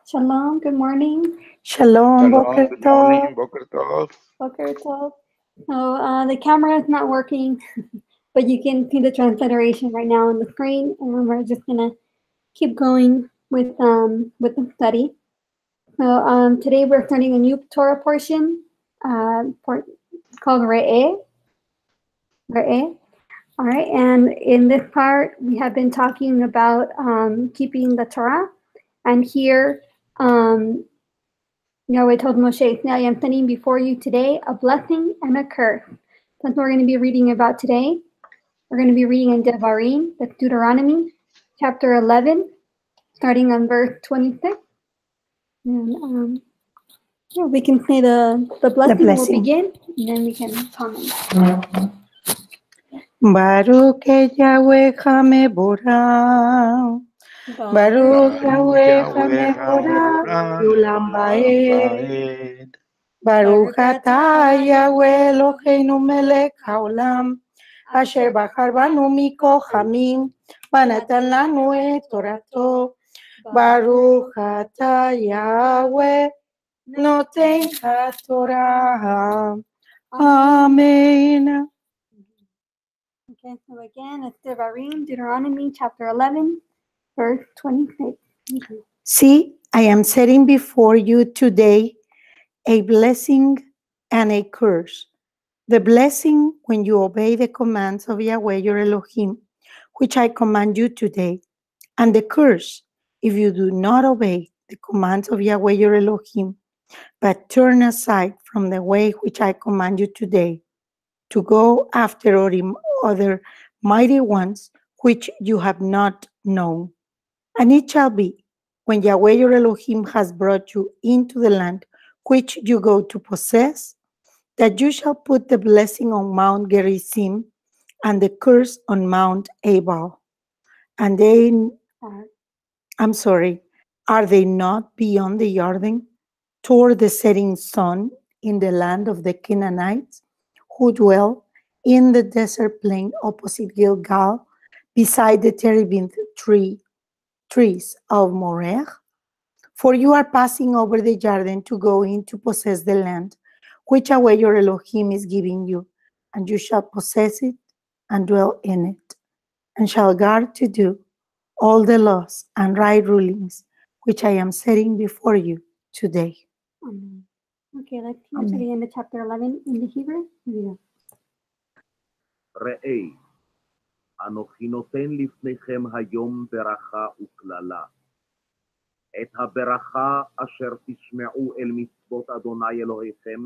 Shalom, good morning. Shalom, Boker Good Tov. morning, Boker Tov. Boker Tov. So the camera is not working, but you can see the transliteration right now on the screen, and we're just gonna keep going with the study. So today we're starting a new Torah portion called Re'eh. Re'eh. All right, and in this part we have been talking about keeping the Torah, and here Yahweh told Moshe, "Now I am sending before you today a blessing and a curse." That's what we're going to be reading about today. We're going to be reading in Devarim, that's Deuteronomy, chapter 11, starting on verse 26. And we can say the blessing will begin, and then we can comment. Baruch Yahweh Hameborah. Baruch Yahweh Hameborah. Yulam Baed. Baruch Atah Yahweh Eloheinu melech haolam. Asher bachar banu mikochamim. Vanatan lanu et Torato. Baruch Atah Yahweh Noten HaTorah. Amen. Okay, so again, it's Devarim, Deuteronomy chapter 11, verse 26. See, I am setting before you today a blessing and a curse. The blessing when you obey the commands of Yahweh your Elohim, which I command you today, and the curse if you do not obey the commands of Yahweh your Elohim, but turn aside from the way which I command you today, to go after other mighty ones which you have not known. And it shall be, when Yahweh your Elohim has brought you into the land which you go to possess, that you shall put the blessing on Mount Gerizim and the curse on Mount Ebal. And are they not beyond the Jordan, toward the setting sun in the land of the Canaanites, who dwell in the desert plain opposite Gilgal, beside the terebinth trees of Moreh? For you are passing over the Jordan to go in to possess the land, which Yahweh your Elohim is giving you, and you shall possess it and dwell in it, and shall guard to do all the laws and right rulings which I am setting before you today. Amen. Okay, let's hear to the end of chapter 11 in the Hebrew. ראה, אנוכי נותן לפניכם היום ברכה וקללה. את הברכה אשר תשמעו אל מצוות אדוני אלוהיכם,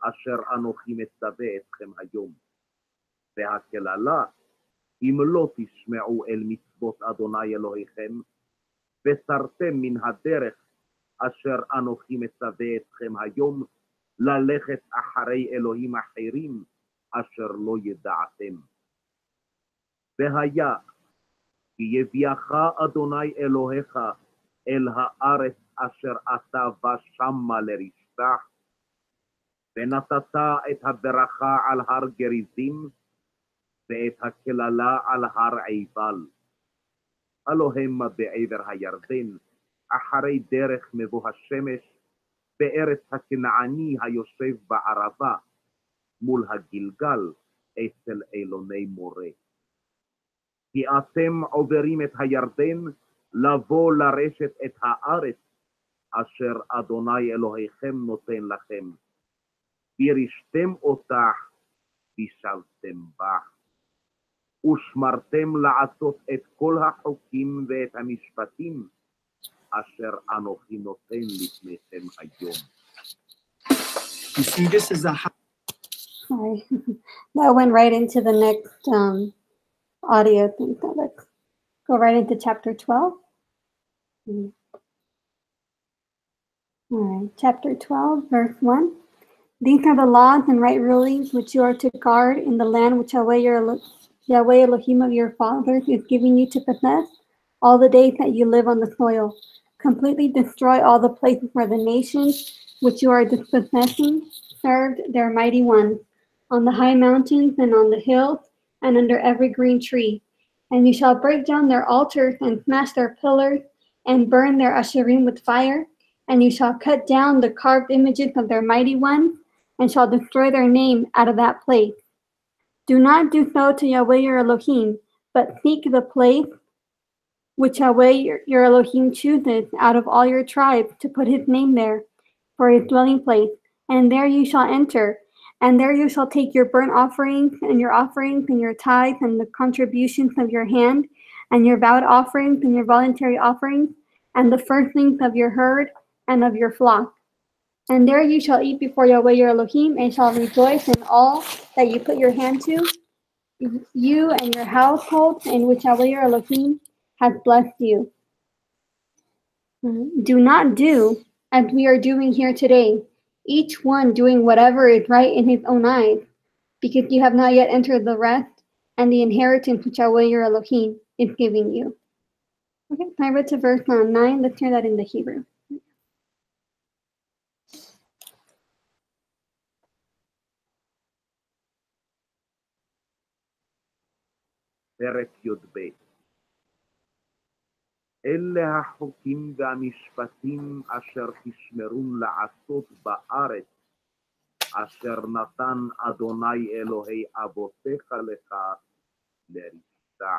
אשר אנוכי מצווה אתכם היום. והקללה, אם לא תשמעו אל מצוות אדוני אלוהיכם, וסרתם מן הדרך אשר אנוכי מצווה אתכם היום, ללכת אחרי אלוהים אחרים, אשר לא ידעתם. והיה, כי יביאך אדוני אלוהיך אל הארץ אשר אתה בא שמה לרשתה, ונתת את הברכה על הר גריזים, ואת הקללה על הר עיבל. הלא המה בעבר הירדן, אחרי דרך מבוא השמש, בארץ הכנעני היושב בערבה, מול הגלגל, אצל אילוני מורה. כי אתם עוברים את הירדן, לבוא לרשת את הארץ, אשר אדוני אלוהיכם נותן לכם. וירשתם אותה, וישבתם בה. ושמרתם לעשות את כל החוקים ואת המשפטים, אשר אנוכי נותן לפניכם היום. You see, this is a... Sorry, that went right into the next audio thing. So let's go right into chapter 12. All right, chapter 12, verse 1. These are the laws and right rulings which you are to guard in the land which Yahweh Elohim of your fathers is giving you to possess all the days that you live on the soil. Completely destroy all the places where the nations which you are dispossessing served their mighty ones, on the high mountains and on the hills and under every green tree. And you shall break down their altars and smash their pillars and burn their asherim with fire, and you shall cut down the carved images of their mighty ones, and shall destroy their name out of that place. Do not do so to Yahweh your Elohim, but seek the place which Yahweh your Elohim chooses out of all your tribes to put his name there for his dwelling place, and there you shall enter, and there you shall take your burnt offerings and your tithes and the contributions of your hand, and your vowed offerings and your voluntary offerings, and the firstlings of your herd and of your flock. And there you shall eat before Yahweh your Elohim, and shall rejoice in all that you put your hand to, you and your household, in which Yahweh your Elohim has blessed you. Do not do as we are doing here today, each one doing whatever is right in his own eyes, because you have not yet entered the rest and the inheritance which Yahweh your Elohim is giving you. Okay, I read to verse 9. Let's hear that in the Hebrew. פרק י"ב. אלה החוקים והמשפטים אשר תשמרון לעשות בארץ, אשר נתן אדוני אלוהי אבותיך לך לרשתה.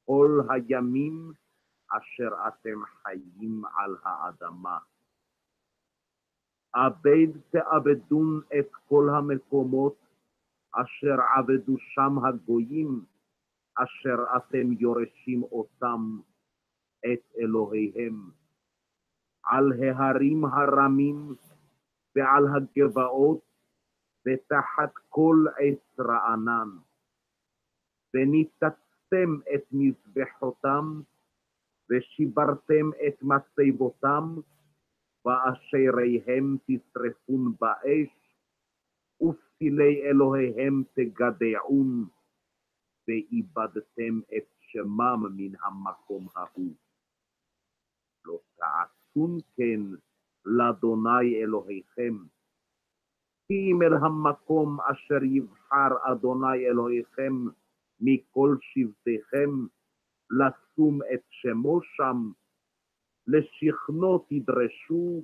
כל הימים אשר אתם חיים על האדמה. תאבדון את כל המקומות אשר עבדו שם הגויים, אשר אתם יורשים אותם את אלוהיהם. על ההרים הרמים ועל הגבעות ותחת כל עץ רענן. וניתצתם את מזבחותם ושיברתם את מצבותם, ואשריהם תשרפון באש, ופסילי אלוהיהם תגדעון, ואיבדתם את שמם מן המקום ההוא. לא תעשון כן לאדוני אלוהיכם, כי אם אל המקום אשר יבחר אדוני אלוהיכם מכל שבטיכם, לשום את שמו שם, לשכנו תדרשו,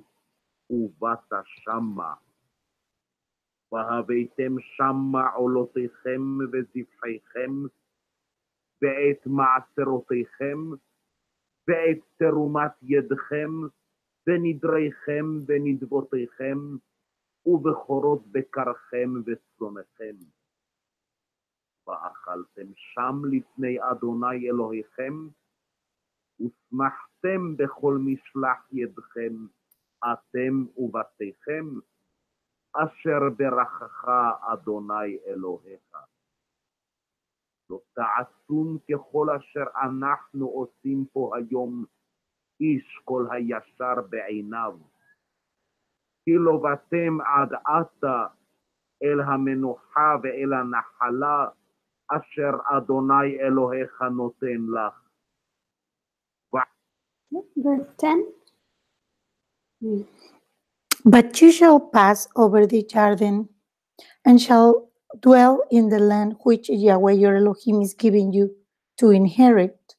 ובאת שמה. והבאתם שמה עולותיכם וזבחיכם, ואת מעשרותיכם, ואת תרומת ידכם, ונדריכם ונדבותיכם, ובכורות בקרכם וצונכם. ואכלתם שם לפני אדוני אלוהיכם, ושמחתם בכל משלח ידכם, אתם ובתיכם, אשר ברכך אדוני אלוהיך. לא תעשון ככל אשר אנחנו עושים פה היום, איש כל הישר בעיניו. כי לא באתם עד עתה אל המנוחה ואל הנחלה, אשר אדוני אלוהיך נותן לך. Verse 10. But you shall pass over the Jordan, and shall dwell in the land which Yahweh your Elohim is giving you to inherit,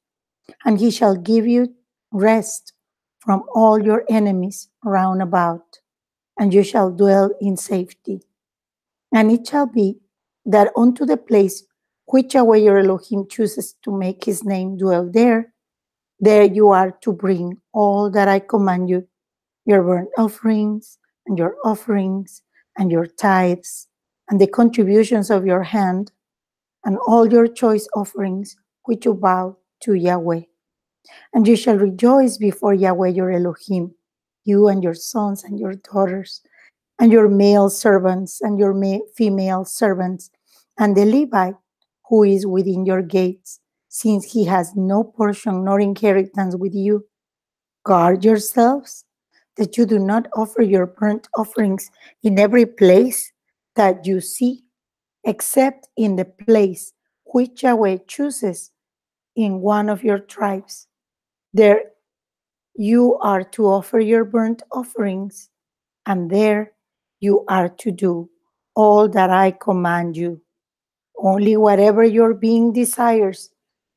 and he shall give you rest from all your enemies round about, and you shall dwell in safety. And it shall be that unto the place which Yahweh your Elohim chooses to make his name dwell there you are to bring all that I command you, your burnt offerings, and your tithes, and the contributions of your hand, and all your choice offerings which you vow to Yahweh. And you shall rejoice before Yahweh your Elohim, you and your sons and your daughters, and your male servants and your female servants, and the Levite who is within your gates, since he has no portion nor inheritance with you. Guard yourselves, that you do not offer your burnt offerings in every place that you see, except in the place which Yahweh chooses in one of your tribes. There you are to offer your burnt offerings, and there you are to do all that I command you. Only whatever your being desires,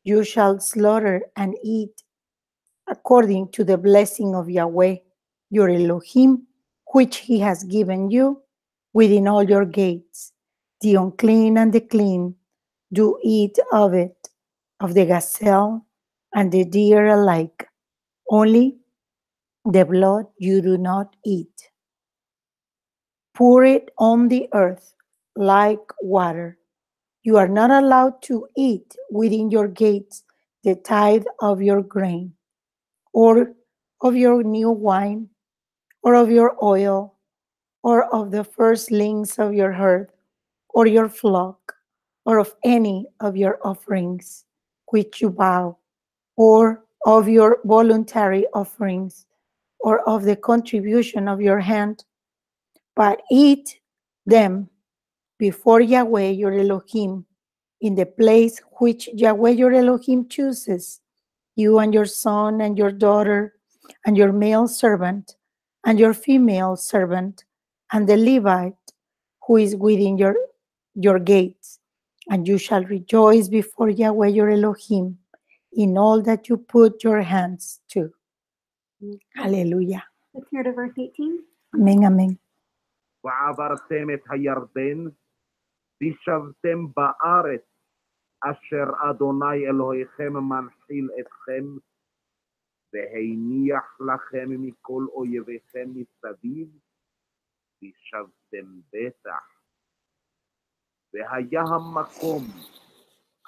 you shall slaughter and eat. according to the blessing of Yahweh, your Elohim, which he has given you within all your gates. The unclean and the clean do eat of it, of the gazelle and the deer alike. Only the blood you do not eat. Pour it on the earth like water. You are not allowed to eat within your gates the tithe of your grain, or of your new wine, or of your oil, or of the firstlings of your herd, or your flock, or of any of your offerings which you vow, or of your voluntary offerings, or of the contribution of your hand, but eat them before Yahweh your Elohim in the place which Yahweh your Elohim chooses, you and your son and your daughter and your male servant and your female servant and the Levite who is within your gates. And you shall rejoice before Yahweh your Elohim in all that you put your hands to. Hallelujah. Let's hear to verse 18. Amen, amen. ועברתם את הירדן, וישבתם בארץ, אשר אדוני אלוהיכם מנחיל אתכם, והניח לכם מכל אויביכם מסביב, וישבתם בטח. והיה המקום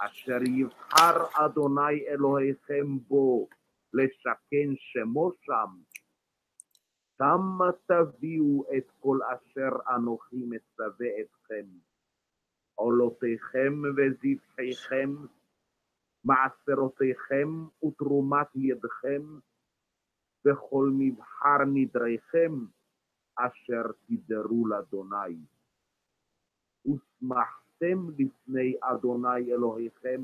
אשר יבחר אדוני אלוהיכם בו לשכן שמו שם, שם תביאו את כל אשר אנוכי מצווה אתכם, עולותיכם וזבחיכם, מעשרותיכם ותרומת ידכם, וכל מבחר נדריכם, אשר תדרו לאדוני. ושמחתם לפני אדוני אלוהיכם,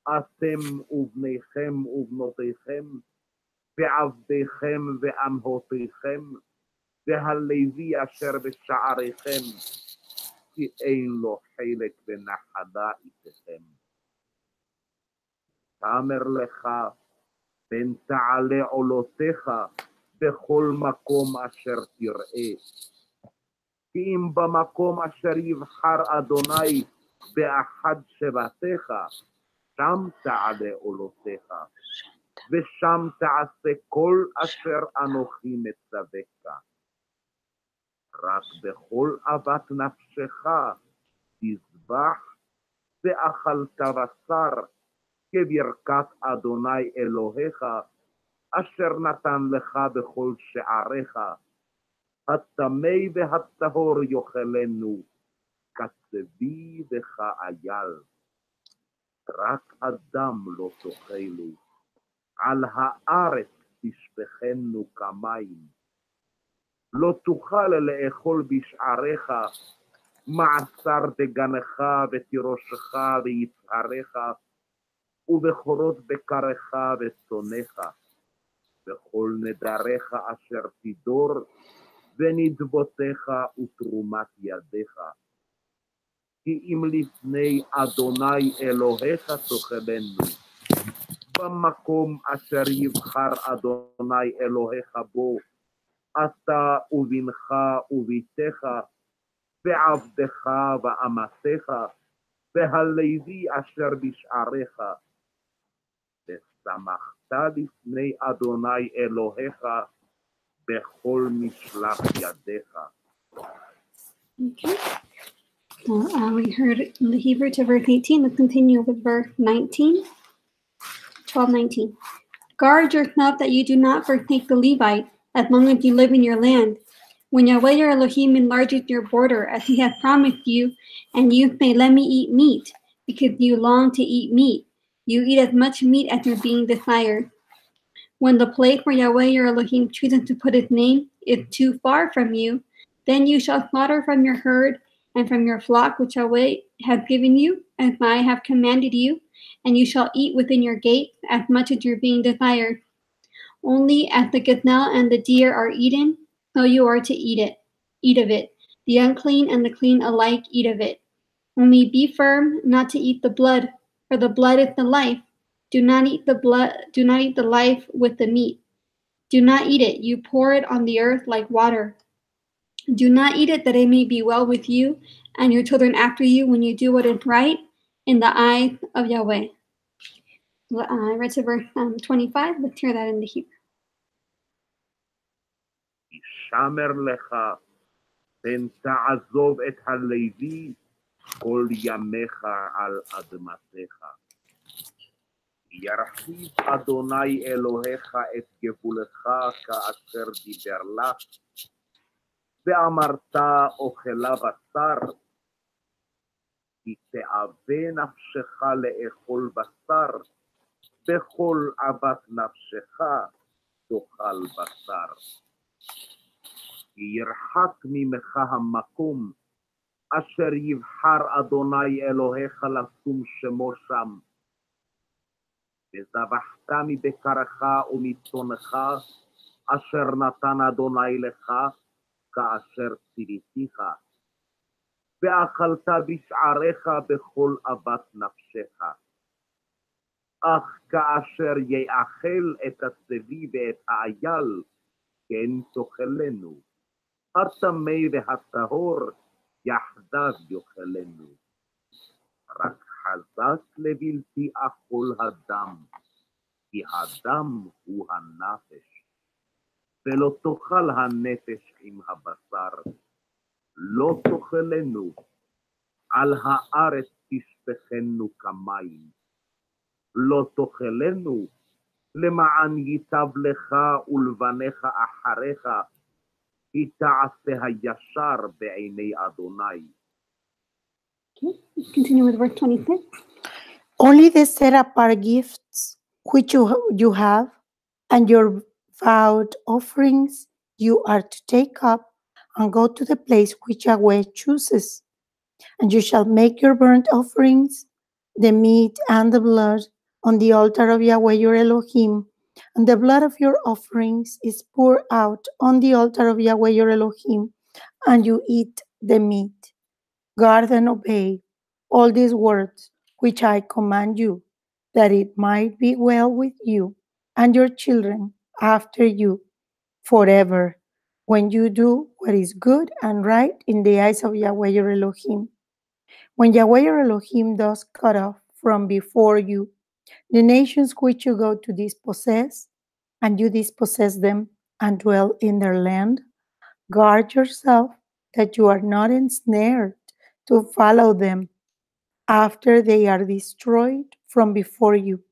אתם ובניכם ובנותיכם, ועבדיכם ואמהותיכם, והלוי אשר בשעריכם, כי אין לו חלק ונחלה איתכם. תאמר לך, פן תעלה עולותיך בכל מקום אשר תראה. כי אם במקום אשר יבחר אדוני באחד שבטיך, שם תעלה עולותיך, ושם תעשה כל אשר אנוכי מצווך. רק בכל אהבת נפשך תזבח, ואכלת בשר, כברכת אדוני אלוהיך, אשר נתן לך בכל שעריך. הטמא והטהור יאכלנו, כצבי וכאייל. רק הדם לא תאכלו, על הארץ תשפכנו כמים. לא תוכל לאכול בשעריך, מעשר דגנך ותירושך ויצהריך, ובכורות בקרך וצונך, וכל נדריך אשר תדור, ונדבותיך ותרומת ידיך. כי אם לפני אדוני אלוהיך תאכלנו, במקום אשר יבחר אדוני אלוהיך בו, אתה ובנך וביתך, ועבדך ואמתך, והלוי אשר בשעריך. ושמחת לפני אדוני אלוהיך בכל משלח ידיך. Okay. So we heard in the Hebrew to verse 18. Let's continue with verse 19. 12:19. Guard yourself that you do not forsake the Levite as long as you live in your land. When Yahweh your Elohim enlarges your border as he has promised you, and you say, let me eat meat, because you long to eat meat, you eat as much meat as your being desired. When the place where Yahweh your Elohim chooses to put his name is too far from you, then you shall slaughter from your herd and from your flock which Yahweh has given you, as I have commanded you, and you shall eat within your gates as much as your being desired. Only as the gazelle and the deer are eaten, so you are to eat of it. The unclean and the clean alike eat of it. Only be firm not to eat the blood, for the blood is the life, Do not eat the blood, do not eat the life with the meat. Do not eat it, you pour it on the earth like water. Do not eat it that it may be well with you and your children after you when you do what is right in the eye of Yahweh. I read to verse 25. Let's hear that in the Hebrew. ישמר לך, פן תעזוב את הלוי כל ימיך על אדמתך. ירחיב אדוני אלוהיך את גבולך כאשר דיבר לך, ואמרת אוכלה בשר, כי תאווה נפשך לאכול בשר, בכל אהבת נפשך תאכל בשר. כי ירחק ממך המקום אשר יבחר אדוני אלוהיך לשום שמו שם. וזבחת מבקרך ומצונך אשר נתן אדוני לך כאשר ציוויתיך. ואכלת בשעריך בכל אהבת נפשך. אך כאשר יאכל את הצבי ואת האייל, כן תאכלנו. הטמא והטהור יחדיו יאכלנו. רק חזק לבלתי אכול הדם, כי הדם הוא הנפש. ולא תאכל הנפש עם הבשר. לא תאכלנו, על הארץ תשפכנו כמים. לא תאכלנו, למען ייטב לך ולבניך אחריך, כי תעשה הישר בעיני אדוני. Okay, let's continue with verse 26. Only the set apart gifts which you have and your vowed offerings you are to take up and go to the place which Yahweh chooses. And you shall make your burnt offerings, the meat and the blood, on the altar of Yahweh your Elohim. And the blood of your offerings is poured out on the altar of Yahweh your Elohim, and you eat the meat. Guard and obey all these words which I command you, that it might be well with you and your children after you forever, when you do what is good and right in the eyes of Yahweh your Elohim. When Yahweh your Elohim does cut off from before you the nations which you go to dispossess, and you dispossess them and dwell in their land, guard yourself that you are not ensnared to follow them after they are destroyed from before you,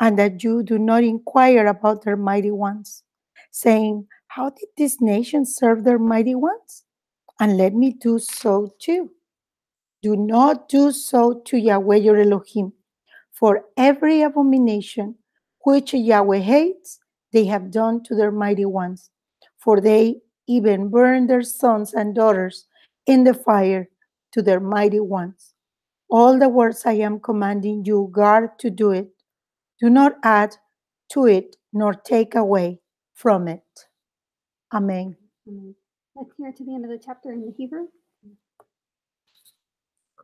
and that you do not inquire about their mighty ones, saying, how did these nations serve their mighty ones? And let me do so too. Do not do so to Yahweh your Elohim, for every abomination which Yahweh hates, they have done to their mighty ones, for they even burn their sons and daughters in the fire to their mighty ones. All the words I am commanding you, guard to do it. Do not add to it, nor take away from it. Amen. Let's hear to the end of the chapter in the Hebrew.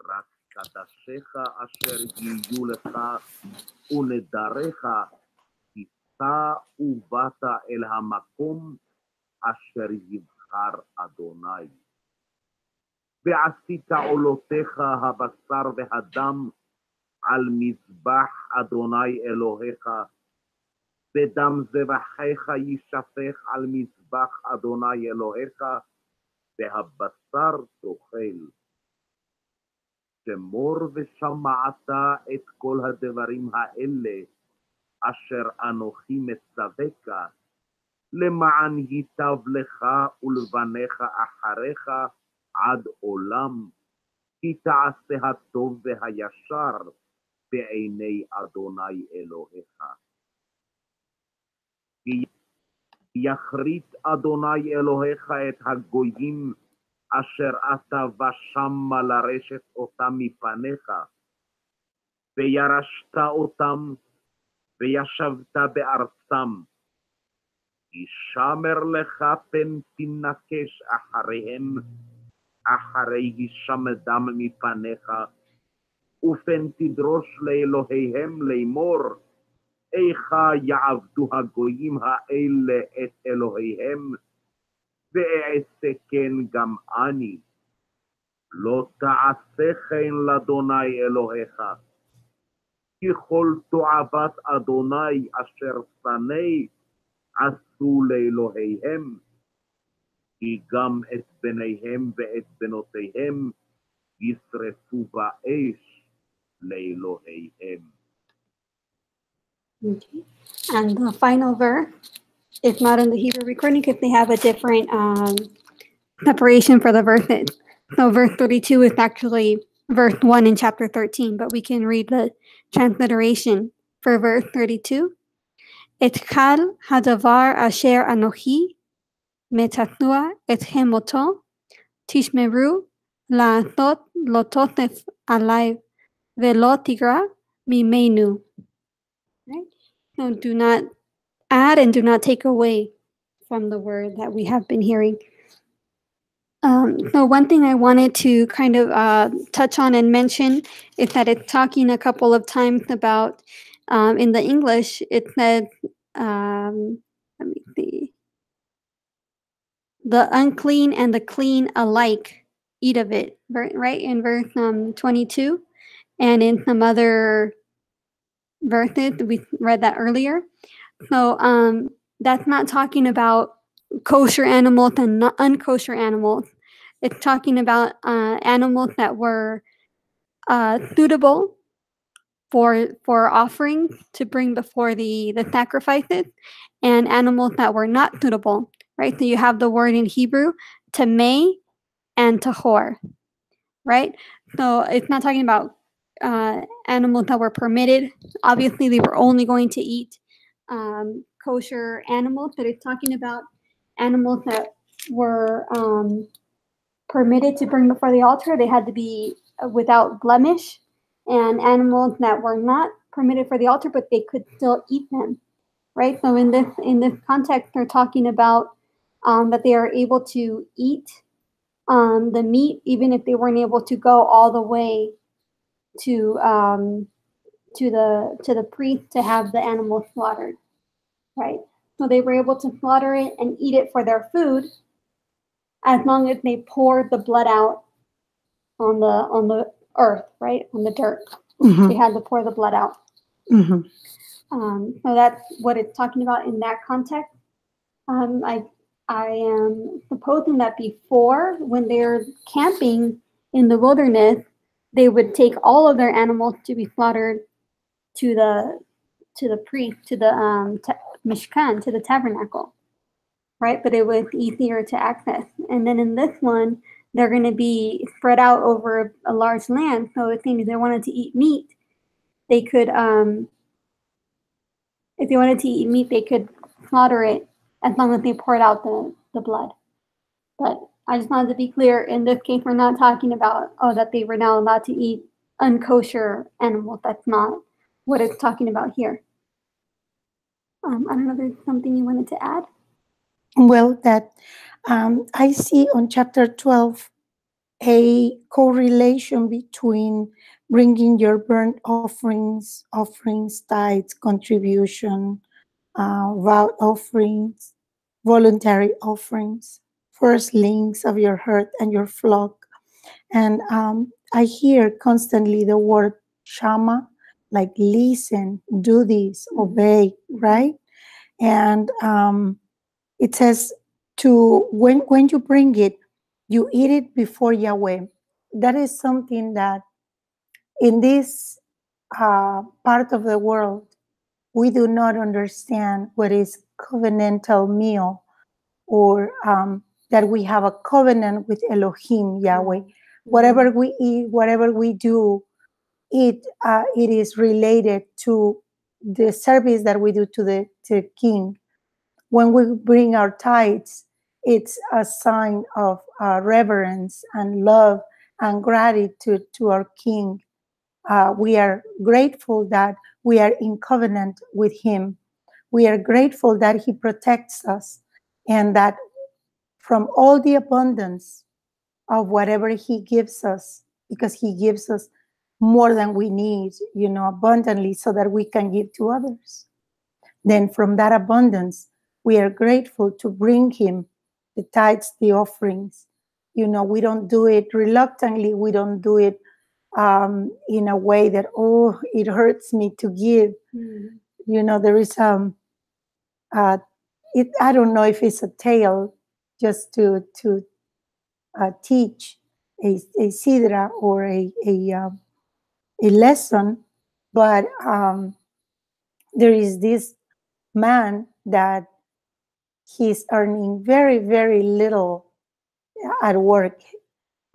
רק קדשיך אשר יהיו לך ונדריך, תיסע ובאת אל המקום אשר יבחר אדוני. ועשית עולותיך הבשר והדם על מזבח אדוני אלוהיך, ודם זבחיך יישפך על מזבח אדוני אלוהיך, והבשר תאכל. שמור ושמעת את כל הדברים האלה, אשר אנוכי מצווך, למען ייטב לך ולבניך אחריך עד עולם, כי תעשה הטוב והישר בעיני אדוני אלוהיך. כי יכרית אדוני אלוהיך את הגויים, אשר אתה ושמה לרשת אותם מפניך, וירשת אותם, וישבת בארצם. ישמר לך פן תנקש אחריהם, אחרי הישמדם מפניך, ופן תדרוש לאלוהיהם לאמור, איכה יעבדו הגויים האלה את אלוהיהם, ואעשה כן גם אני. לא תעשה כן לאדוני אלוהיך, כי כל תועבת אדוני אשר שנא עשו לאלוהיהם, כי גם את בניהם ואת בנותיהם ישרפו באש לאלוהיהם. Okay. And the final verse, if not in the Hebrew recording, if they have a different preparation for the verses. So verse 32 is actually verse 1 in chapter 13, but we can read the transliteration for verse 32. Etkal hadavar asher anochi metatua etchem oto tishmeru la'asot lo tosef alai velo tigra mimenu. Right? So do not add and do not take away from the word that we have been hearing. So one thing I wanted to kind of touch on and mention is that it's talking a couple of times about, in the English, it says, let me see, the unclean and the clean alike eat of it, right? In verse 22, and in some other verses, we read that earlier. So that's not talking about kosher animals and unkosher animals. It's talking about animals that were suitable for offerings to bring before the sacrifices, and animals that were not suitable, right? So you have the word in Hebrew, tamei and tahor, right? So it's not talking about animals that were permitted. Obviously, they were only going to eat kosher animals, but it's talking about animals that were permitted to bring before the altar. They had to be without blemish, and animals that were not permitted for the altar, but they could still eat them, right? So in this context, they're talking about that they are able to eat the meat, even if they weren't able to go all the way to the priest to have the animal slaughtered, right? So they were able to slaughter it and eat it for their food, as long as they poured the blood out on the earth, right, on the dirt. Mhm. They had to pour the blood out. Mhm. So that's what it's talking about in that context. I am supposing that before, when they're camping in the wilderness, they would take all of their animals to be slaughtered to the priest, to the mishkan, to the tabernacle, right? But it was easier to access. And then in this one, they're going to be spread out over a large land. So it seems if they wanted to eat meat, they could, if they wanted to eat meat, they could slaughter it as long as they poured out the blood. But I just wanted to be clear, in this case, we're not talking about, that they were now allowed to eat unkosher animals. That's not what it's talking about here. I don't know if there's something you wanted to add. Well, that I see on chapter 12 a correlation between bringing your burnt offerings, tithes, contribution, vow offerings, voluntary offerings, firstlings of your herd and your flock. And I hear constantly the word shama, like listen, do this, obey, right? And it says when you bring it, you eat it before Yahweh. That is something that in this part of the world, we do not understand what is covenantal meal, or that we have a covenant with Elohim, Yahweh. Whatever we eat, whatever we do, it is related to the service that we do to the King. When we bring our tithes, it's a sign of reverence and love and gratitude to our King. We are grateful that we are in covenant with him. We are grateful that he protects us, and that from all the abundance of whatever he gives us, because he gives us more than we need, abundantly, so that we can give to others. then from that abundance, we are grateful to bring him the tithes, the offerings. You know, we don't do it reluctantly. We don't do it in a way that, oh, it hurts me to give. You know, there is I don't know if it's a tale just to teach a sidra or a lesson, but there is this man that he's earning very, very little at work,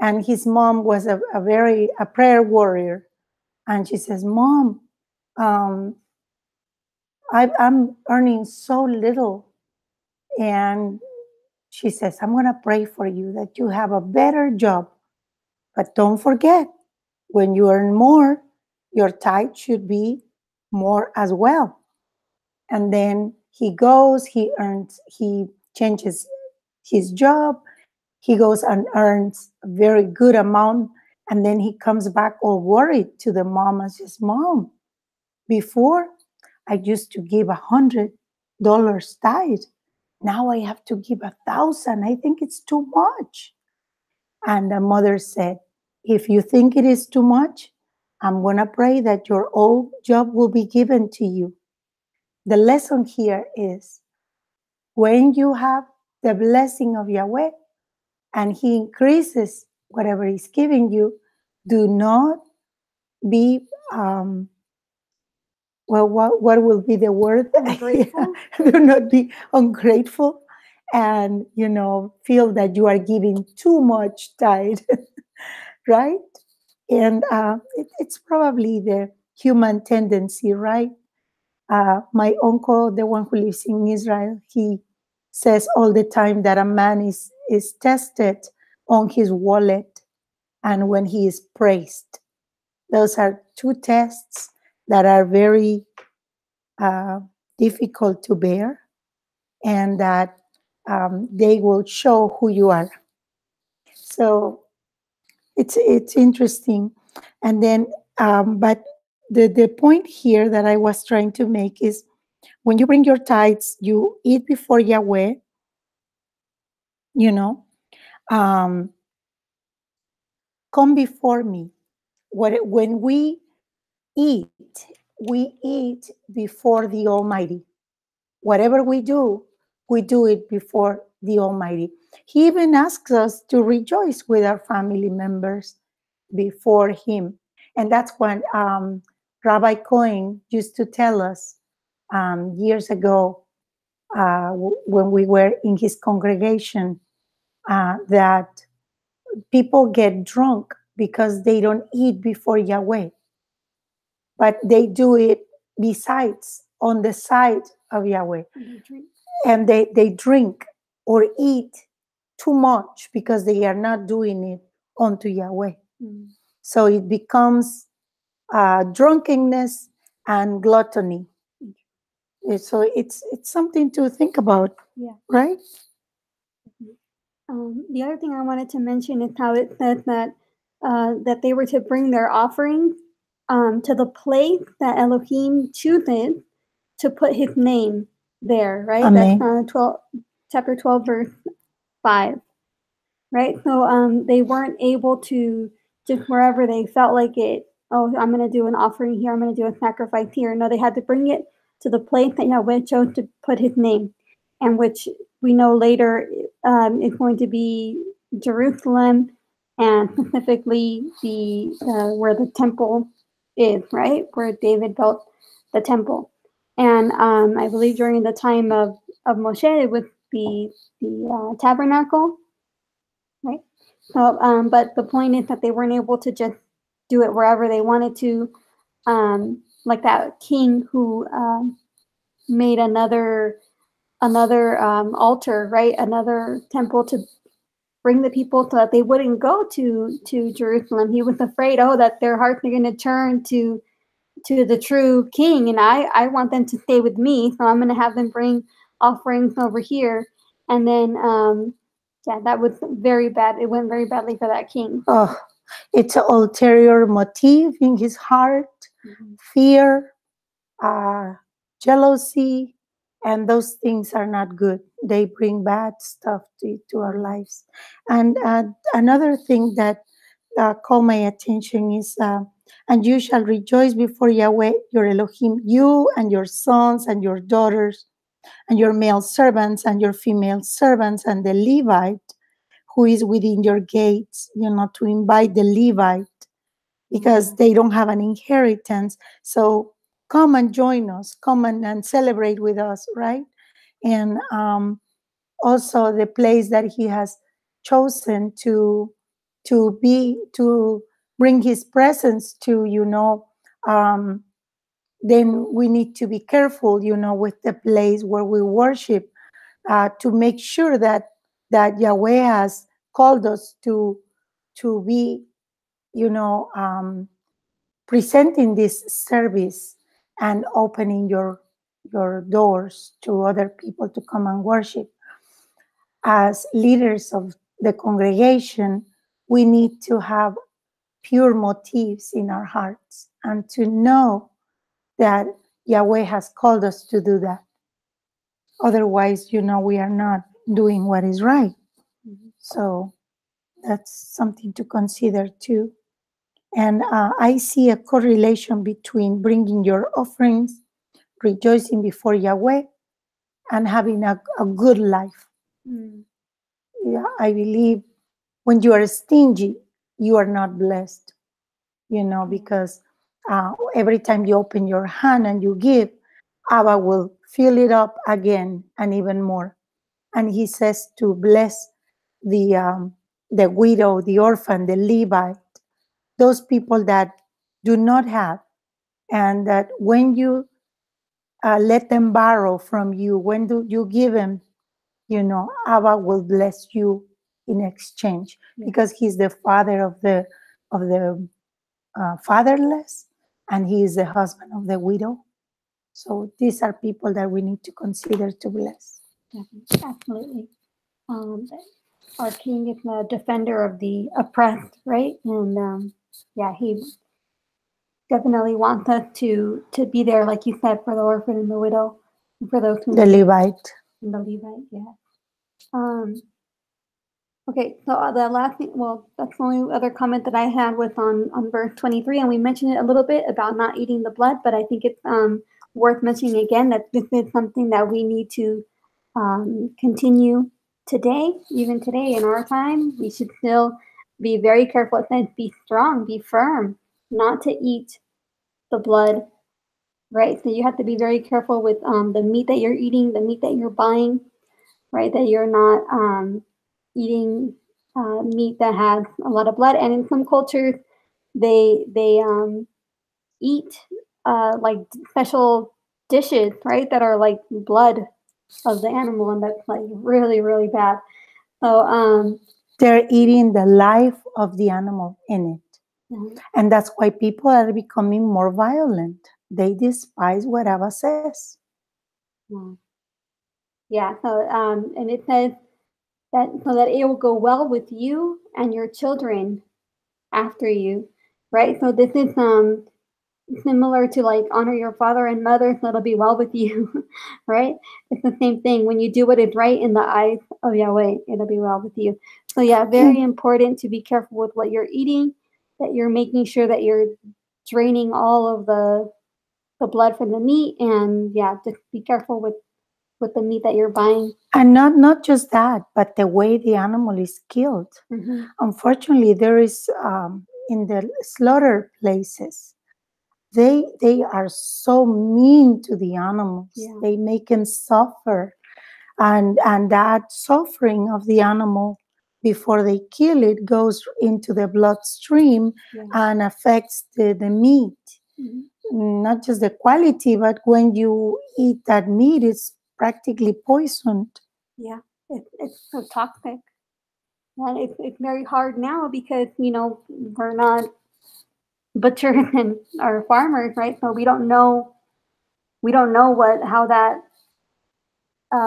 and his mom was a prayer warrior, and she says, "Mom, I'm earning so little," and she says, "I'm going to pray for you that you have a better job, but don't forget, when you earn more, your tithe should be more as well." And then he goes, he changes his job, he goes and earns a very good amount, and then he comes back all worried to the mom and says, "Mom, before I used to give $100 tithe. Now I have to give 1,000. I think it's too much." And the mother said, "If you think it is too much, I'm going to pray that your old job will be given to you." The lesson here is when you have the blessing of Yahweh and he increases whatever he's giving you, do not be, what will be the word? Ungrateful. Do not be ungrateful and, you know, feel that you are giving too much tithe, right? And it's probably the human tendency, right? My uncle, the one who lives in Israel, he says all the time that a man is tested on his wallet and when he is praised. Those are two tests that are very difficult to bear, and that they will show who you are. So it's interesting. And then, but the point here that I was trying to make is when you bring your tithes, you eat before Yahweh, you know, come before me. When we eat before the Almighty. Whatever we do it before the Almighty. He even asks us to rejoice with our family members before him. And that's what Rabbi Cohen used to tell us years ago when we were in his congregation, that people get drunk because they don't eat before Yahweh, but they do it besides, on the side of Yahweh. And they drink or eat too much because they are not doing it unto Yahweh. So it becomes drunkenness and gluttony. So it's something to think about, right? The other thing I wanted to mention is how it says that they were to bring their offerings to the place that Elohim chooses to put his name there, right? Amen. That's chapter 12, verse 5, right? So they weren't able to just wherever they felt like it, oh, I'm going to do an offering here, I'm going to do a sacrifice here. No, they had to bring it to the place that Yahweh chose to put his name, and which we know later is going to be Jerusalem, and specifically the where the temple is, right? Where David built the temple. And I believe during the time of Moshe, it was the tabernacle, right? So, but the point is that they weren't able to just do it wherever they wanted to, like that king who made another altar, right? Another temple to bring the people so that they wouldn't go to Jerusalem. He was afraid, oh, that their hearts are going to turn to the true king, and I want them to stay with me, so I'm going to have them bring offerings over here. And then that was very bad. It went very badly for that king. Oh, it's an ulterior motive in his heart, fear, jealousy, and those things are not good. They bring bad stuff to our lives. And another thing that caught my attention is, and you shall rejoice before Yahweh your Elohim, you and your sons and your daughters and your male servants and your female servants and the Levite who is within your gates, to invite the Levite because they don't have an inheritance. So come and join us, come and celebrate with us, right? And also the place that he has chosen to bring his presence to, then we need to be careful, with the place where we worship, to make sure that Yahweh has called us to be, presenting this service and opening your doors to other people to come and worship. As leaders of the congregation, we need to have pure motives in our hearts and to know that Yahweh has called us to do that. Otherwise, we are not doing what is right. So that's something to consider too. And I see a correlation between bringing your offerings, rejoicing before Yahweh, and having a good life. Yeah, I believe when you are stingy, you are not blessed, because every time you open your hand and you give, Abba will fill it up again and even more. And he says to bless the widow, the orphan, the Levite, those people that do not have, and that when you let them borrow from you, when do you give them, Abba will bless you in exchange, because he's the father of the fatherless, and he is the husband of the widow. So these are people that we need to consider to bless. Absolutely. Our king is a defender of the oppressed, right? And he definitely wants us to be there, like you said, for the orphan and the widow, and for those who The Levite. And the Levite, yeah. Okay, so the last thing, well, that's the only other comment that I had was on verse 23, and we mentioned it a little bit about not eating the blood, but I think it's worth mentioning again that this is something that we need to continue today, even today in our time. We should still be very careful. It says be strong, be firm, not to eat the blood, right? So you have to be very careful with the meat that you're eating, the meat that you're buying, right? That you're not eating meat that has a lot of blood. And in some cultures, they eat like special dishes, right? That are like blood of the animal, and that's like really, really bad. So they're eating the life of the animal in it. And that's why people are becoming more violent. They despise what Abba says. Yeah. So and it says that so that it will go well with you and your children after you, right? So this is similar to like honor your father and mother, so it'll be well with you, right? It's the same thing. When you do what is right in the eyes of Yahweh, it'll be well with you. So yeah, very important to be careful with what you're eating, that you're making sure that you're draining all of the blood from the meat, and yeah, just be careful with the meat that you're buying. And not just that, but the way the animal is killed. Unfortunately, there is in the slaughter places, they are so mean to the animals. They make them suffer, and that suffering of the animal before they kill it goes into the bloodstream and affects the meat. Not just the quality, but when you eat that meat, it's practically poisoned. Yeah, it's so toxic. And it's very hard now because, we're not butchers and our farmers, right? So we don't know how that,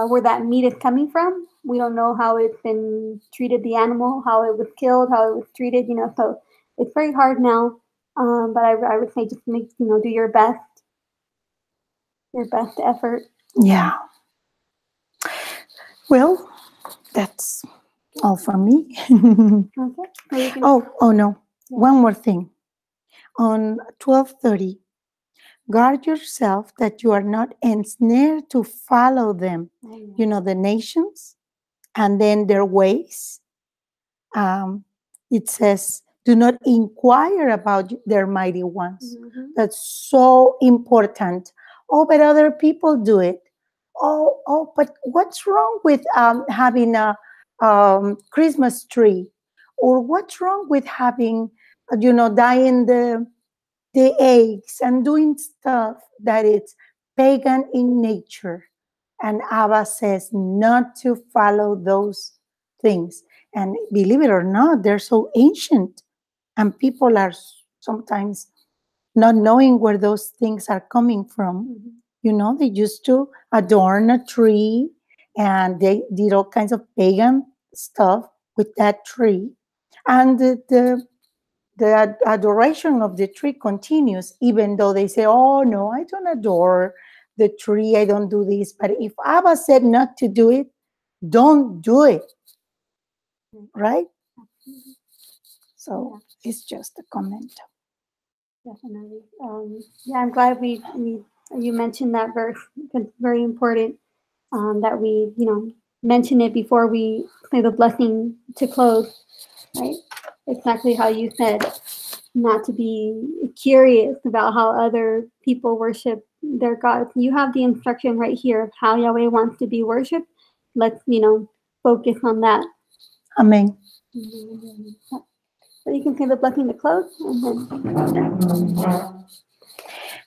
where that meat is coming from. We don't know how it's been treated, the animal, how it was killed, how it was treated, so it's very hard now. But I would say just do your best your best effort. Yeah. Well, that's all from me. Okay. So you can, Oh no. Yeah. One more thing. On 12:30, guard yourself that you are not ensnared to follow them. You know, the nations and then their ways. It says, do not inquire about their mighty ones. Mhm. That's so important. Oh, but other people do it. Oh, but what's wrong with having a Christmas tree? Or what's wrong with having, dyeing the eggs and doing stuff that it's pagan in nature? And Abba says not to follow those things. And believe it or not, they're so ancient. And people are sometimes not knowing where those things are coming from. Mhm. You know, they used to adorn a tree and they did all kinds of pagan stuff with that tree. And the adoration of the tree continues, even though they say, oh, no, I don't adore the tree, I don't do this. But if Abba said not to do it, don't do it, right? So it's just a comment. Definitely. Yeah, I'm glad you mentioned that verse. It's very important that we, mention it before we say the blessing to close, right? Exactly how you said, not to be curious about how other people worship their gods. You have the instruction right here of how Yahweh wants to be worshipped. Let's, focus on that. Amen. So you can say the blessing to close, and then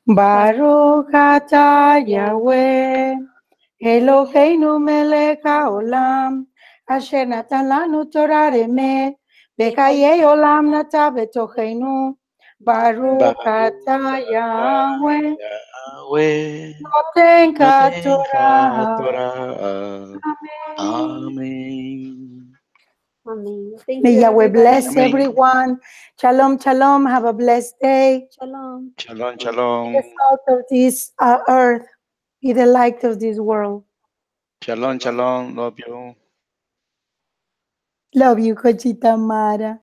Baruch atah Yahweh, Eloheinu melech haolam, asher natan lanu Torah emet, bechayei olam nata betocheinu. Baruch atah Yahweh, Yahweh, noten Notenka Torah. Torah. Amen. Amen. Amen. Thank May you, Yahweh everybody. bless Amen. everyone. Shalom, shalom. Have a blessed day. Shalom. Shalom, Be shalom. the salt of this earth. Be the light of this world. Shalom, shalom. Love you. Love you, Cochita Mara.